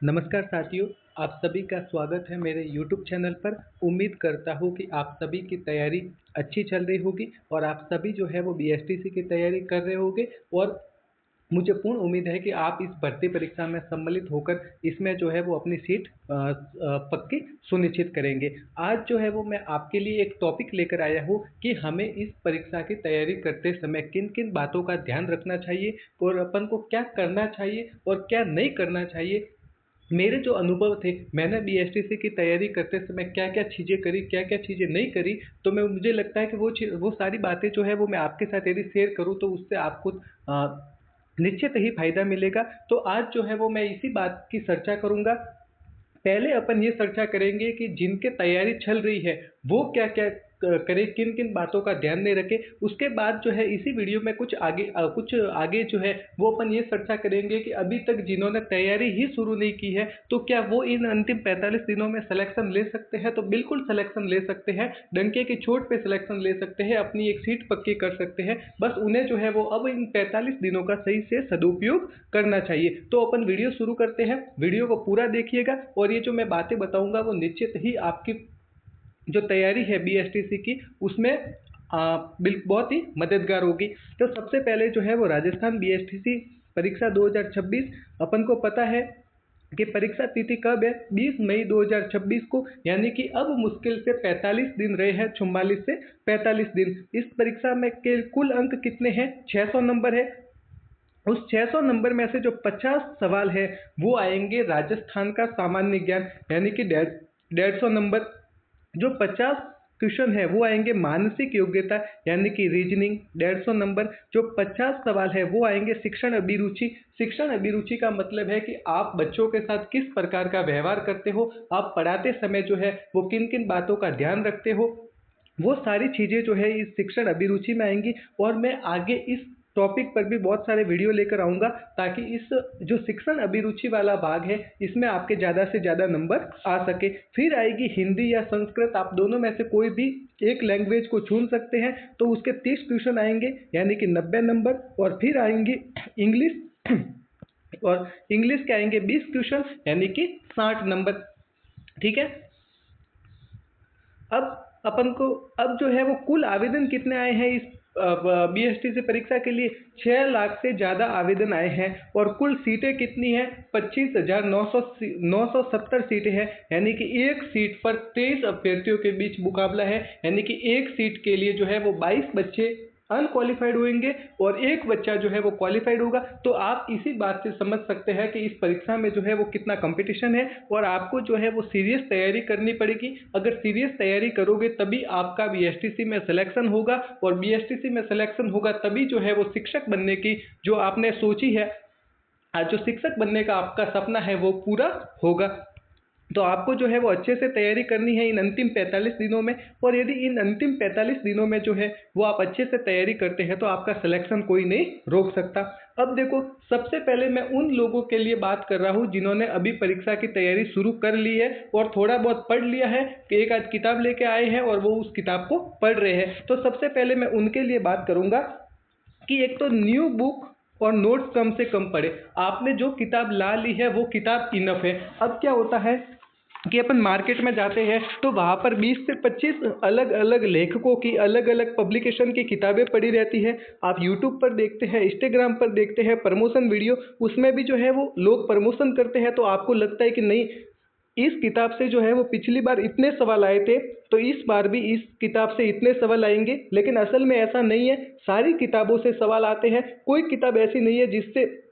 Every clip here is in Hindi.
नमस्कार साथियों, आप सभी का स्वागत है मेरे YouTube चैनल पर। उम्मीद करता हूँ कि आप सभी की तैयारी अच्छी चल रही होगी और आप सभी जो है वो बीएसटीसी की तैयारी कर रहे होंगे। और मुझे पूर्ण उम्मीद है कि आप इस भर्ती परीक्षा में सम्मिलित होकर इसमें जो है वो अपनी सीट पक्की सुनिश्चित करेंगे। आज जो है वो मैं आपके लिए एक टॉपिक लेकर आया हूँ कि हमें इस परीक्षा की तैयारी करते समय किन किन बातों का ध्यान रखना चाहिए और अपन को क्या करना चाहिए और क्या नहीं करना चाहिए। मेरे जो अनुभव थे, मैंने बीएसटीसी की तैयारी करते समय क्या-क्या चीज़ें करी, क्या-क्या चीज़ें नहीं करी, तो मैं मुझे लगता है कि वो सारी बातें जो है वो मैं आपके साथ यदि शेयर करूँ तो उससे आपको निश्चित ही फ़ायदा मिलेगा। तो आज जो है वो मैं इसी बात की चर्चा करूँगा। पहले अपन ये चर्चा करेंगे कि जिनके तैयारी चल रही है वो क्या-क्या करें, किन-किन बातों का ध्यान में रखें। उसके बाद जो है इसी वीडियो में कुछ आगे जो है वो अपन ये चर्चा करेंगे कि अभी तक जिन्होंने तैयारी ही शुरू नहीं की है, तो क्या वो इन अंतिम 45 दिनों में सिलेक्शन ले सकते हैं? तो बिल्कुल सिलेक्शन ले सकते हैं, डंके की चोट पे सिलेक्शन ले सकते हैं, अपनी एक सीट पक्की कर सकते हैं। बस उन्हें जो है वो अब इन 45 दिनों का सही से सदुपयोग करना चाहिए। तो अपन वीडियो शुरू करते हैं, वीडियो को पूरा देखिएगा और ये जो मैं बातें बताऊंगा वो निश्चित ही आपकी जो तैयारी है बीएसटीसी की उसमें बहुत ही मददगार होगी। तो सबसे पहले जो है वो राजस्थान बीएसटीसी परीक्षा 2026, अपन को पता है कि परीक्षा तिथि कब है, 20 मई 2026 को, यानी कि अब मुश्किल से 45 दिन रहे हैं, 44 से 45 दिन। इस परीक्षा में के कुल अंक कितने हैं? 600 नंबर है। उस 600 नंबर में से जो 50 सवाल है वो आएंगे राजस्थान का सामान्य ज्ञान, यानी कि 150 नंबर। जो 50 क्वेश्चन है वो आएंगे मानसिक योग्यता, यानी कि रीजनिंग, 150 नंबर। जो 50 सवाल है वो आएंगे शिक्षण अभिरुचि। शिक्षण अभिरुचि का मतलब है कि आप बच्चों के साथ किस प्रकार का व्यवहार करते हो, आप पढ़ाते समय जो है वो किन किन बातों का ध्यान रखते हो, वो सारी चीज़ें जो है इस शिक्षण अभिरुचि में आएंगी। और मैं आगे इस टॉपिक पर भी बहुत सारे वीडियो लेकर आऊँगा ताकि इस जो शिक्षण अभिरुचि वाला भाग है इसमें आपके ज़्यादा से ज़्यादा नंबर आ सके। फिर आएगी हिंदी या संस्कृत, आप दोनों में से कोई भी एक लैंग्वेज को चुन सकते हैं, तो उसके 30 क्वेश्चन आएंगे यानी कि 90 नंबर। और फिर आएंगी इंग्लिश और इंग्लिश के आएंगे 20 क्वेश्चन यानी कि 60 नंबर। ठीक है। अब अपन को अब जो है वो कुल आवेदन कितने आए हैं इस बीएसटीसी परीक्षा के लिए? 6 लाख से ज़्यादा आवेदन आए हैं। और कुल सीटें कितनी हैं? 25,970 सीटें हैं, यानी कि एक सीट पर 23 अभ्यर्थियों के बीच मुकाबला है। यानी कि एक सीट के लिए जो है वो 22 बच्चे अनक्वालिफाइड होंगे और एक बच्चा जो है वो क्वालिफाइड होगा। तो आप इसी बात से समझ सकते हैं कि इस परीक्षा में जो है वो कितना कंपटीशन है और आपको जो है वो सीरियस तैयारी करनी पड़ेगी। अगर सीरियस तैयारी करोगे तभी आपका बीएसटीसी में सिलेक्शन होगा और बीएसटीसी में सिलेक्शन होगा तभी जो है वो शिक्षक बनने की जो आपने सोची है, आज जो शिक्षक बनने का आपका सपना है वो पूरा होगा। तो आपको जो है वो अच्छे से तैयारी करनी है इन अंतिम 45 दिनों में। और यदि इन अंतिम 45 दिनों में जो है वो आप अच्छे से तैयारी करते हैं तो आपका सिलेक्शन कोई नहीं रोक सकता। अब देखो, सबसे पहले मैं उन लोगों के लिए बात कर रहा हूँ जिन्होंने अभी परीक्षा की तैयारी शुरू कर ली है और थोड़ा बहुत पढ़ लिया है, कि एक आध किताब लेके आए हैं और वो उस किताब को पढ़ रहे हैं। तो सबसे पहले मैं उनके लिए बात करूँगा कि एक तो न्यू बुक और नोट्स कम से कम पढ़े। आपने जो किताब ला ली है वो किताब इनफ है। अब क्या होता है कि अपन मार्केट में जाते हैं तो वहाँ पर 20 से 25 अलग अलग लेखकों की अलग अलग पब्लिकेशन की किताबें पड़ी रहती है। आप यूट्यूब पर देखते हैं, इंस्टाग्राम पर देखते हैं प्रमोशन वीडियो, उसमें भी जो है वो लोग प्रमोशन करते हैं। तो आपको लगता है कि नहीं, इस किताब से जो है वो पिछली बार इतने सवाल आए थे तो इस बार भी इस किताब से इतने सवाल आएंगे, लेकिन असल में ऐसा नहीं है। सारी किताबों से सवाल आते हैं, कोई किताब ऐसी नहीं है जिससे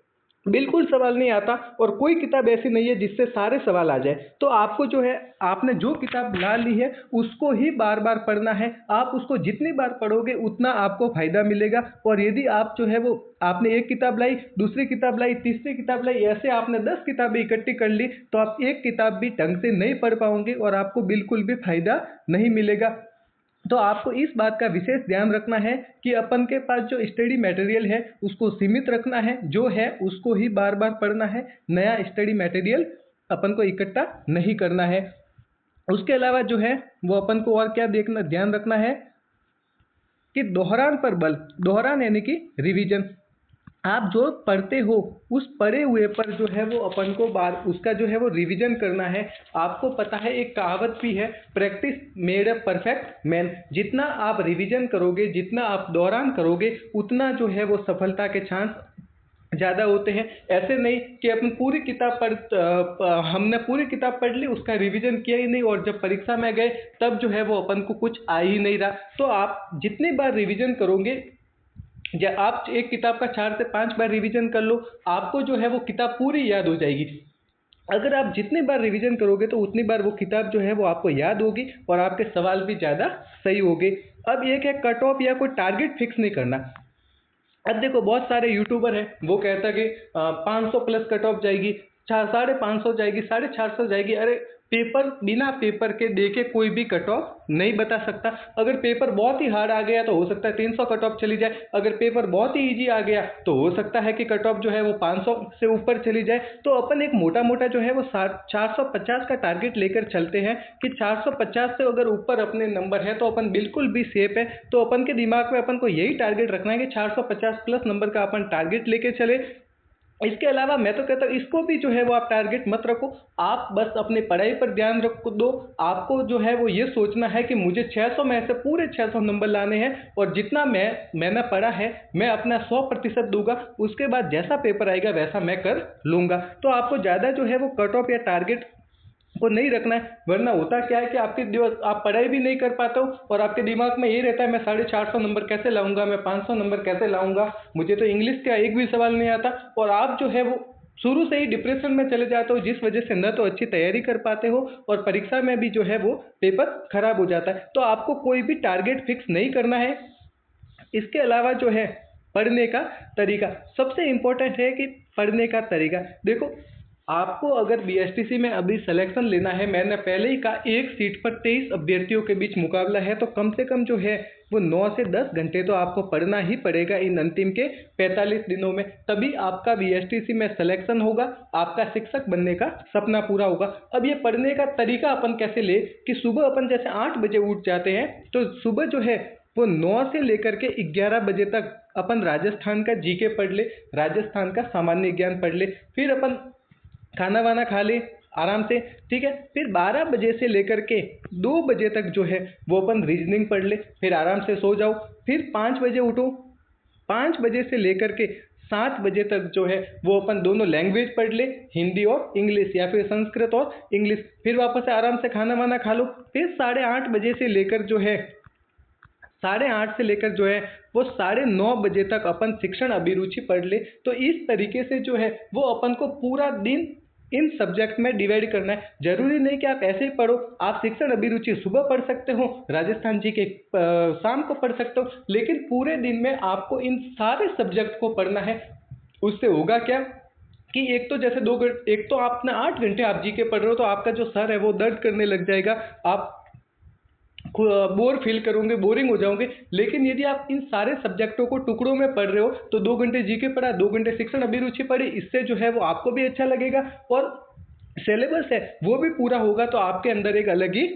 बिल्कुल सवाल नहीं आता और कोई किताब ऐसी नहीं है जिससे सारे सवाल आ जाए। तो आपको जो है, आपने जो किताब ला ली है उसको ही बार बार पढ़ना है। आप उसको जितनी बार पढ़ोगे उतना आपको फायदा मिलेगा। और यदि आप जो है वो आपने एक किताब लाई, दूसरी किताब लाई, तीसरी किताब लाई, ऐसे आपने 10 किताबें इकट्ठी कर ली तो आप एक किताब भी ढंग से नहीं पढ़ पाओगे और आपको बिल्कुल भी फायदा नहीं मिलेगा। तो आपको इस बात का विशेष ध्यान रखना है कि अपन के पास जो स्टडी मटेरियल है उसको सीमित रखना है, जो है उसको ही बार बार पढ़ना है, नया स्टडी मटेरियल अपन को इकट्ठा नहीं करना है। उसके अलावा जो है वो अपन को और क्या देखना, ध्यान रखना है कि दोहरान पर बल, दोहरान यानी कि रिवीजन। आप जो पढ़ते हो उस पढ़े हुए पर जो है वो अपन को बार उसका जो है वो रिवीजन करना है। आपको पता है एक कहावत भी है, practice made a perfect man. जितना आप रिवीजन करोगे, जितना आप दौरान करोगे, उतना जो है वो सफलता के चांस ज़्यादा होते हैं। ऐसे नहीं कि अपन पूरी किताब हमने पूरी किताब पढ़ ली, उसका रिवीजन किया ही नहीं और जब परीक्षा में गए तब जो है वो अपन को कुछ आ ही नहीं रहा। तो आप जितनी बार रिवीजन करोगे, या आप एक किताब का 4 से 5 बार रिवीजन कर लो, आपको जो है वो किताब पूरी याद हो जाएगी। अगर आप जितनी बार रिवीजन करोगे तो उतनी बार वो किताब जो है वो आपको याद होगी और आपके सवाल भी ज़्यादा सही होंगे। अब एक है कट ऑफ या कोई टारगेट फिक्स नहीं करना। अब देखो बहुत सारे यूट्यूबर हैं, वो कहता है कि 500 प्लस कट ऑफ जाएगी, 550 जाएगी, 450 जाएगी। अरे पेपर, बिना पेपर के देखे कोई भी कट ऑफ नहीं बता सकता। अगर पेपर बहुत ही हार्ड आ गया तो हो सकता है 300 कट ऑफ चली जाए, अगर पेपर बहुत ही इजी आ गया तो हो सकता है कि कट ऑफ जो है वो 500 से ऊपर चली जाए। तो अपन एक मोटा मोटा जो है वो 450 का टारगेट लेकर चलते हैं कि 450 से अगर ऊपर अपने नंबर है तो अपन बिल्कुल भी सेफ है। तो अपन के दिमाग में अपन को यही टारगेट रखना है कि 450 प्लस नंबर का अपन टारगेट लेके चले। इसके अलावा मैं तो कहता हूँ इसको भी जो है वो आप टारगेट मत रखो, आप बस अपनी पढ़ाई पर ध्यान रख दो। आपको जो है वो ये सोचना है कि मुझे 600 में से पूरे 600 नंबर लाने हैं और जितना मैंने पढ़ा है मैं अपना 100% दूंगा, उसके बाद जैसा पेपर आएगा वैसा मैं कर लूँगा। तो आपको ज़्यादा जो है वो कट ऑफ या टारगेट को नहीं रखना है, वरना होता क्या है कि आप पढ़ाई भी नहीं कर पाते हो और आपके दिमाग में ये रहता है मैं 450 नंबर कैसे लाऊंगा, मैं 500 नंबर कैसे लाऊंगा, मुझे तो इंग्लिश का एक भी सवाल नहीं आता। और आप जो है वो शुरू से ही डिप्रेशन में चले जाते हो, जिस वजह से न तो अच्छी तैयारी कर पाते हो और परीक्षा में भी जो है वो पेपर खराब हो जाता है। तो आपको कोई भी टारगेट फिक्स नहीं करना है। इसके अलावा जो है पढ़ने का तरीका सबसे इम्पोर्टेंट है कि पढ़ने का तरीका देखो, आपको अगर बीएसटीसी में अभी सिलेक्शन लेना है, मैंने पहले ही कहा एक सीट पर 23 अभ्यर्थियों के बीच मुकाबला है, तो कम से कम जो है वो 9 से 10 घंटे तो आपको पढ़ना ही पड़ेगा इन अंतिम के 45 दिनों में, तभी आपका बीएसटीसी में सिलेक्शन होगा, आपका शिक्षक बनने का सपना पूरा होगा। अब ये पढ़ने का तरीका अपन कैसे ले कि सुबह अपन जैसे 8 बजे उठ जाते हैं, तो सुबह जो है वो 9 से लेकर के 11 बजे तक अपन राजस्थान का जीके पढ़ ले, राजस्थान का सामान्य ज्ञान पढ़ ले, फिर अपन खाना वाना खा ले आराम से, ठीक है। फिर 12 बजे से लेकर के 2 बजे तक जो है वो अपन रीजनिंग पढ़ ले, फिर आराम से सो जाओ, फिर 5 बजे उठो, 5 बजे से लेकर के 7 बजे तक जो है वो अपन दोनों लैंग्वेज पढ़ ले, हिंदी और इंग्लिश या फिर संस्कृत और इंग्लिश, फिर वापस से आराम से खाना वाना खा लो। फिर 8:30 बजे से लेकर जो है 8:30 से लेकर जो है वो 9:30 बजे तक अपन शिक्षण अभिरुचि पढ़ ले। तो इस तरीके से जो है वो अपन को पूरा दिन इन सब्जेक्ट में डिवाइड करना है। जरूरी नहीं कि आप ऐसे ही पढ़ो, आप शिक्षण अभिरुचि सुबह पढ़ सकते हो, राजस्थान जी के शाम को पढ़ सकते हो, लेकिन पूरे दिन में आपको इन सारे सब्जेक्ट को पढ़ना है। उससे होगा क्या कि एक तो आपने 8 घंटे आप जी के पढ़ रहे हो तो आपका जो सर है वो दर्द करने लग जाएगा, आप बोर फील करोगे, बोरिंग हो जाओगे। लेकिन यदि आप इन सारे सब्जेक्टों को टुकड़ों में पढ़ रहे हो तो 2 घंटे जीके पढ़ा, 2 घंटे शिक्षण अभिरुचि पढ़ी, इससे जो है वो आपको भी अच्छा लगेगा और सिलेबस है वो भी पूरा होगा, तो आपके अंदर एक अलग ही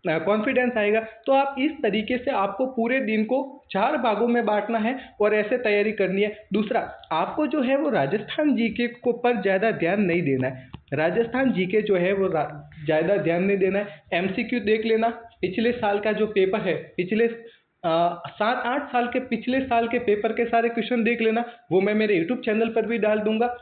कॉन्फिडेंस आएगा। तो आप इस तरीके से आपको पूरे दिन को 4 भागों में बांटना है और ऐसे तैयारी करनी है। दूसरा, आपको जो है वो राजस्थान जीके को पर ज़्यादा ध्यान नहीं देना है। राजस्थान जीके जो है वो ज़्यादा ध्यान नहीं देना है। एमसीक्यू देख लेना, पिछले साल का जो पेपर है, पिछले 7-8 साल के पिछले साल के पेपर के सारे क्वेश्चन देख लेना, वो मैं मेरे यूट्यूब चैनल पर भी डाल दूंगा।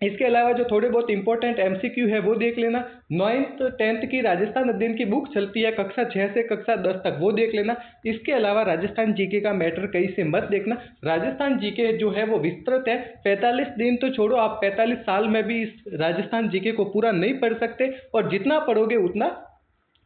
इसके अलावा जो थोड़े बहुत इंपॉर्टेंट एमसीक्यू है वो देख लेना। 9th 10th की राजस्थान अध्ययन की बुक चलती है कक्षा 6 से कक्षा 10 तक, वो देख लेना। इसके अलावा राजस्थान जीके का मैटर कहीं से मत देखना। राजस्थान जीके जो है वो विस्तृत है, 45 दिन तो छोड़ो, आप 45 साल में भी इस राजस्थान जीके को पूरा नहीं पढ़ सकते और जितना पढ़ोगे उतना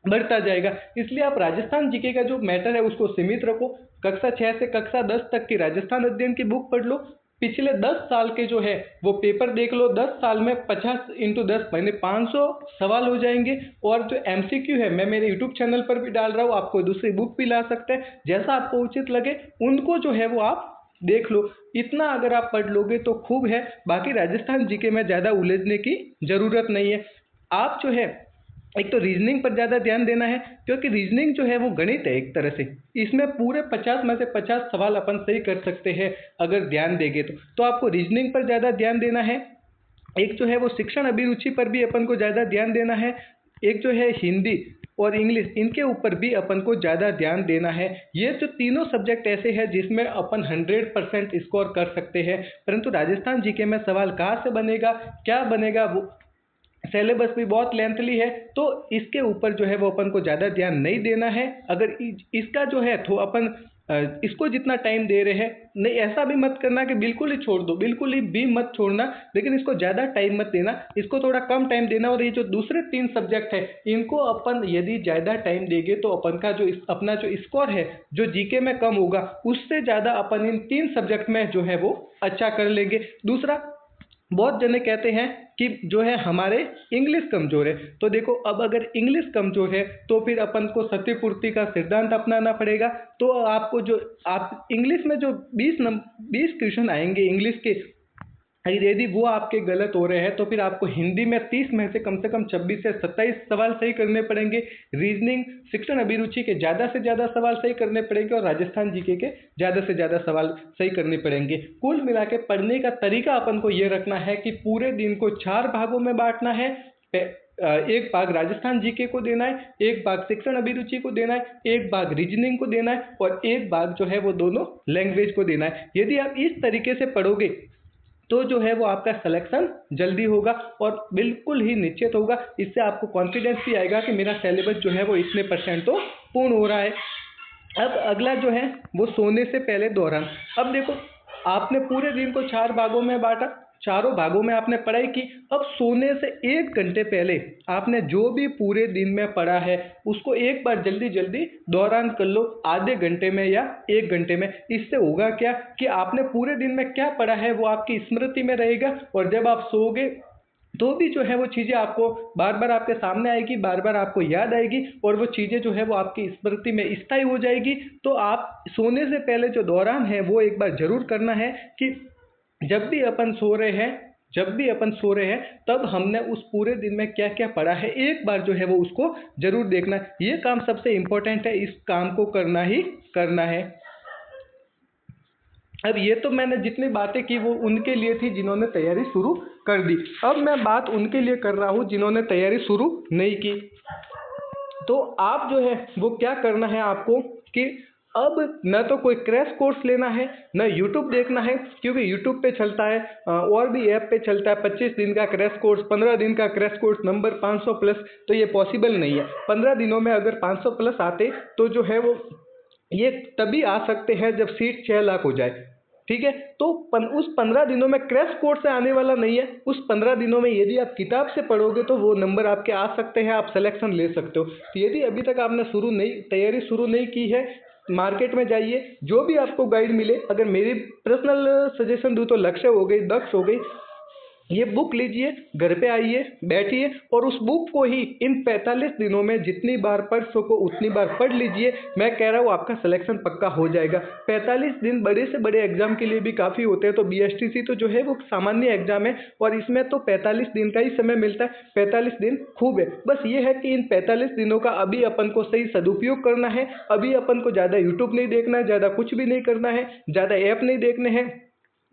बढ़ता जाएगा। इसलिए आप राजस्थान जीके का जो मैटर है उसको सीमित रखो। कक्षा 6 से कक्षा 10 तक की राजस्थान अध्ययन की बुक पढ़ लो, पिछले 10 साल के जो है वो पेपर देख लो। 10 साल में 50 × 10 यानी 500 सवाल हो जाएंगे। और जो एमसीक्यू है मैं मेरे यूट्यूब चैनल पर भी डाल रहा हूँ, आपको दूसरी बुक भी ला सकते हैं, जैसा आपको उचित लगे उनको जो है वो आप देख लो। इतना अगर आप पढ़ लोगे तो खूब है, बाकी राजस्थान जीके में ज़्यादा उलझने की ज़रूरत नहीं है। आप जो है एक तो रीजनिंग पर ज़्यादा ध्यान देना है, क्योंकि रीजनिंग जो है वो गणित है एक तरह से। इसमें पूरे 50 में से 50 सवाल अपन सही कर सकते हैं अगर ध्यान देंगे तो आपको रीजनिंग पर ज़्यादा ध्यान देना है। एक जो है वो शिक्षण अभिरुचि पर भी अपन को ज़्यादा ध्यान देना है। एक जो है हिंदी और इंग्लिश, इनके ऊपर भी अपन को ज़्यादा ध्यान देना है। ये जो तीनों सब्जेक्ट ऐसे हैं जिसमें अपन 100% स्कोर कर सकते हैं। परंतु राजस्थान जीके में सवाल कहाँ से बनेगा, क्या बनेगा, वो सिलेबस भी बहुत लेंथली है, तो इसके ऊपर जो है वो अपन को ज़्यादा ध्यान नहीं देना है। अगर इसका जो है तो अपन इसको जितना टाइम दे रहे हैं, नहीं ऐसा भी मत करना कि बिल्कुल ही छोड़ दो, बिल्कुल ही भी मत छोड़ना, लेकिन इसको ज़्यादा टाइम मत देना, इसको थोड़ा कम टाइम देना। और ये जो दूसरे 3 सब्जेक्ट है, इनको अपन यदि ज़्यादा टाइम देंगे तो अपन का जो अपना जो स्कोर है जो जीके में कम होगा, उससे ज़्यादा अपन इन 3 सब्जेक्ट में जो है वो अच्छा कर लेंगे। दूसरा, बहुत जने कहते हैं कि जो है हमारे इंग्लिश कमज़ोर है, तो देखो अब अगर इंग्लिश कमज़ोर है तो फिर अपन को सत्यपूर्ति का सिद्धांत अपनाना पड़ेगा। तो आपको जो आप इंग्लिश में जो 20 क्वेश्चन आएंगे इंग्लिश के, यदि वो आपके गलत हो रहे हैं तो फिर आपको हिंदी में 30 में से कम 26 से 27 सवाल सही करने पड़ेंगे। रीजनिंग शिक्षण अभिरुचि के ज़्यादा से ज़्यादा सवाल सही करने पड़ेंगे और राजस्थान जीके के ज़्यादा से ज़्यादा सवाल सही करने पड़ेंगे। कुल मिला के पढ़ने का तरीका अपन को ये रखना है कि पूरे दिन को 4 भागों में बांटना है। एक भाग राजस्थान जीके को देना है, एक भाग शिक्षण अभिरुचि को देना है, एक भाग रीजनिंग को देना है और एक भाग जो है वो दोनों लैंग्वेज को देना है। यदि आप इस तरीके से पढ़ोगे तो जो है वो आपका सिलेक्शन जल्दी होगा और बिल्कुल ही निश्चित होगा। इससे आपको कॉन्फिडेंस भी आएगा कि मेरा सिलेबस जो है वो इतने % तो पूर्ण हो रहा है। अब अगला जो है वो सोने से पहले दोहरान। अब देखो, आपने पूरे दिन को 4 भागों में बांटा, चारों भागों में आपने पढ़ाई की। अब सोने से 1 घंटे पहले आपने जो भी पूरे दिन में पढ़ा है उसको एक बार जल्दी जल्दी दोहरान कर लो, आधे घंटे में या 1 घंटे में। इससे होगा क्या कि आपने पूरे दिन में क्या पढ़ा है वो आपकी स्मृति में रहेगा, और जब आप सोओगे तो भी जो है वो चीज़ें आपको बार बार आपके सामने आएगी, बार बार आपको याद आएगी और वो चीज़ें जो है वो आपकी स्मृति में स्थायी हो जाएगी। तो आप सोने से पहले जो दौरान है वो एक बार जरूर करना है कि जब भी अपन सो रहे हैं, तब हमने उस पूरे दिन में क्या क्या पढ़ा है एक बार जो है वो उसको जरूर देखना है। ये काम सबसे इम्पोर्टेंट है, इस काम को करना ही करना है। अब ये तो मैंने जितनी बातें की वो उनके लिए थी जिन्होंने तैयारी शुरू कर दी। अब मैं बात उनके लिए कर रहा हूँ जिन्होंने तैयारी शुरू नहीं की। तो आप जो है वो क्या करना है आपको कि अब न तो कोई क्रैश कोर्स लेना है, न यूट्यूब देखना है, क्योंकि यूट्यूब पे चलता है और भी ऐप पे चलता है 25 दिन का क्रैश कोर्स, 15 दिन का क्रैश कोर्स, नंबर 500 प्लस। तो ये पॉसिबल नहीं है। 15 दिनों में अगर 500 प्लस आते तो जो है वो ये तभी आ सकते हैं जब सीट 6 लाख हो जाए। ठीक है, तो उस 15 दिनों में क्रैश कोर्स से आने वाला नहीं है। उस 15 दिनों में यदि आप किताब से पढ़ोगे तो वो नंबर आपके आ सकते हैं, आप सिलेक्शन ले सकते हो। तो यदि अभी तक आपने तैयारी शुरू नहीं की है, मार्केट में जाइए, जो भी आपको गाइड मिले, अगर मेरी पर्सनल सजेशन दूँ तो लक्ष्य हो गई, दक्ष हो गई, ये बुक लीजिए, घर पे आइए, बैठिए और उस बुक को ही इन 45 दिनों में जितनी बार पढ़ सको उतनी बार पढ़ लीजिए। मैं कह रहा हूँ आपका सिलेक्शन पक्का हो जाएगा। 45 दिन बड़े से बड़े एग्जाम के लिए भी काफ़ी होते हैं। तो बीएसटीसी तो जो है वो सामान्य एग्जाम है और इसमें तो 45 दिन का ही समय मिलता है। 45 दिन खूब है। बस ये है कि इन 45 दिनों का अभी अपन को सही सदुपयोग करना है। अभी अपन को ज़्यादा यूट्यूब नहीं देखना है, ज़्यादा कुछ भी नहीं करना है, ज़्यादा ऐप नहीं देखने हैं,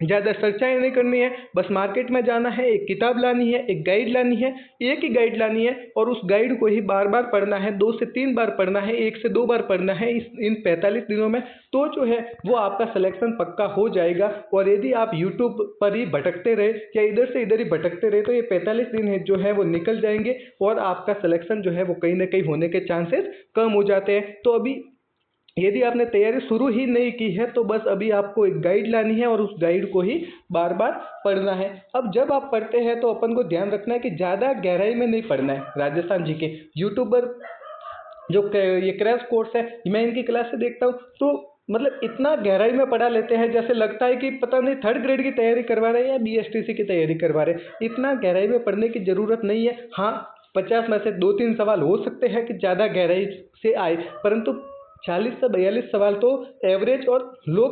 ज़्यादा चर्चाएँ नहीं करनी है। बस मार्केट में जाना है, एक किताब लानी है, एक गाइड लानी है, एक ही गाइड लानी है और उस गाइड को ही बार बार पढ़ना है, 2 से 3 बार पढ़ना है, 1 से 2 बार पढ़ना है इन 45 दिनों में। तो जो है वो आपका सिलेक्शन पक्का हो जाएगा। और यदि आप यूट्यूब पर ही भटकते रहे या इधर से इधर ही भटकते रहे तो ये 45 दिन है जो है वो निकल जाएंगे और आपका सिलेक्शन जो है वो कहीं ना कहीं होने के चांसेस कम हो जाते हैं। तो अभी यदि आपने तैयारी शुरू ही नहीं की है तो बस अभी आपको एक गाइड लानी है और उस गाइड को ही बार बार पढ़ना है। अब जब आप पढ़ते हैं तो अपन को ध्यान रखना है कि ज़्यादा गहराई में नहीं पढ़ना है। राजस्थान जी के यूट्यूबर जो ये क्रैश कोर्स है, मैं इनकी क्लास से देखता हूँ तो मतलब इतना गहराई में पढ़ा लेते हैं जैसे लगता है कि पता नहीं 3rd ग्रेड की तैयारी करवा रहे हैं या बीएसटीसी की तैयारी करवा रहे हैं। इतना गहराई में पढ़ने की ज़रूरत नहीं है। हाँ, 50 में से 2-3 सवाल हो सकते हैं कि ज़्यादा गहराई से आए, परंतु 40 से 42 सवाल तो एवरेज और लो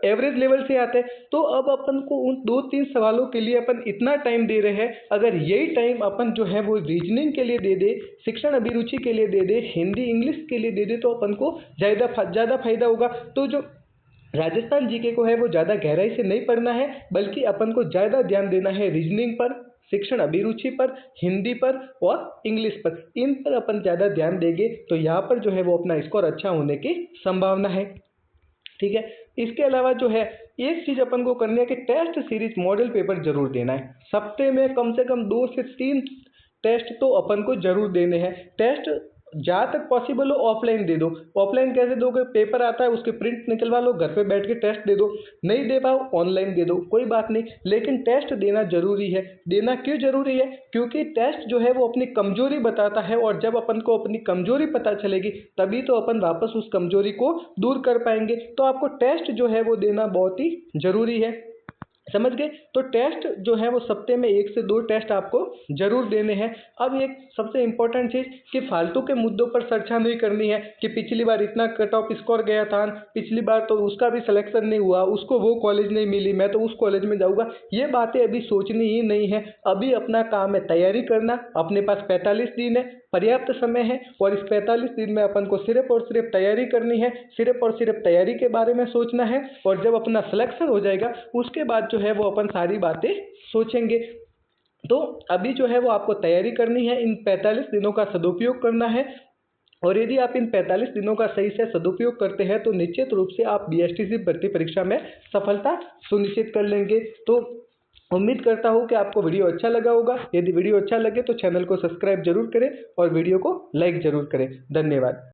एवरेज लेवल से आते हैं। तो अब अपन को उन 2-3 सवालों के लिए अपन इतना टाइम दे रहे हैं, अगर यही टाइम अपन जो है वो रीजनिंग के लिए दे दे, शिक्षण अभिरुचि के लिए दे दे, हिंदी इंग्लिश के लिए दे दे, तो अपन को ज़्यादा फायदा होगा। तो जो राजस्थान जीके को है वो ज़्यादा गहराई से नहीं पढ़ना है, बल्कि अपन को ज़्यादा ध्यान देना है रीजनिंग पर, शिक्षण अभिरुचि पर, हिंदी पर और इंग्लिश पर। इन पर अपन ज़्यादा ध्यान देंगे तो यहाँ पर जो है वो अपना स्कोर अच्छा होने की संभावना है। ठीक है, इसके अलावा जो है एक चीज़ अपन को करनी है कि टेस्ट सीरीज मॉडल पेपर जरूर देना है। सप्ते में कम से कम 2 से 3 टेस्ट तो अपन को जरूर देने हैं। टेस्ट जहाँ तक पॉसिबल हो ऑफलाइन दे दो। ऑफलाइन कैसे दोगे, पेपर आता है उसके प्रिंट निकलवा लो, घर पे बैठ के टेस्ट दे दो। नहीं दे पाओ ऑनलाइन दे दो, कोई बात नहीं, लेकिन टेस्ट देना जरूरी है। देना क्यों जरूरी है, क्योंकि टेस्ट जो है वो अपनी कमजोरी बताता है, और जब अपन को अपनी कमजोरी पता चलेगी तभी तो अपन वापस उस कमजोरी को दूर कर पाएंगे। तो आपको टेस्ट जो है वो देना बहुत ही जरूरी है, समझ गए। तो टेस्ट जो है वो सप्ते में 1 से 2 टेस्ट आपको जरूर देने हैं। अब एक सबसे इंपॉर्टेंट चीज़ कि फालतू के मुद्दों पर चर्चा नहीं करनी है कि पिछली बार इतना कट ऑफ स्कोर गया था, पिछली बार तो उसका भी सिलेक्शन नहीं हुआ, उसको वो कॉलेज नहीं मिली, मैं तो उस कॉलेज में जाऊँगा। ये बातें अभी सोचनी ही नहीं है। अभी अपना काम है तैयारी करना। अपने पास 45 दिन है, पर्याप्त समय है, और इस 45 दिन में अपन को सिर्फ और सिर्फ तैयारी करनी है, सिर्फ और सिर्फ तैयारी के बारे में सोचना है। और जब अपना सिलेक्शन हो जाएगा उसके बाद जो है वो अपन सारी बातें सोचेंगे। तो अभी जो है वो आपको तैयारी करनी है, इन 45 दिनों का सदुपयोग करना है। और यदि आप इन 45 दिनों का सही से सदुपयोग करते हैं तो निश्चित रूप से आप बीएसटीसी भर्ती परीक्षा में सफलता सुनिश्चित कर लेंगे। तो उम्मीद करता हूँ कि आपको वीडियो अच्छा लगा होगा। यदि वीडियो अच्छा लगे तो चैनल को सब्सक्राइब जरूर करें और वीडियो को लाइक जरूर करें। धन्यवाद।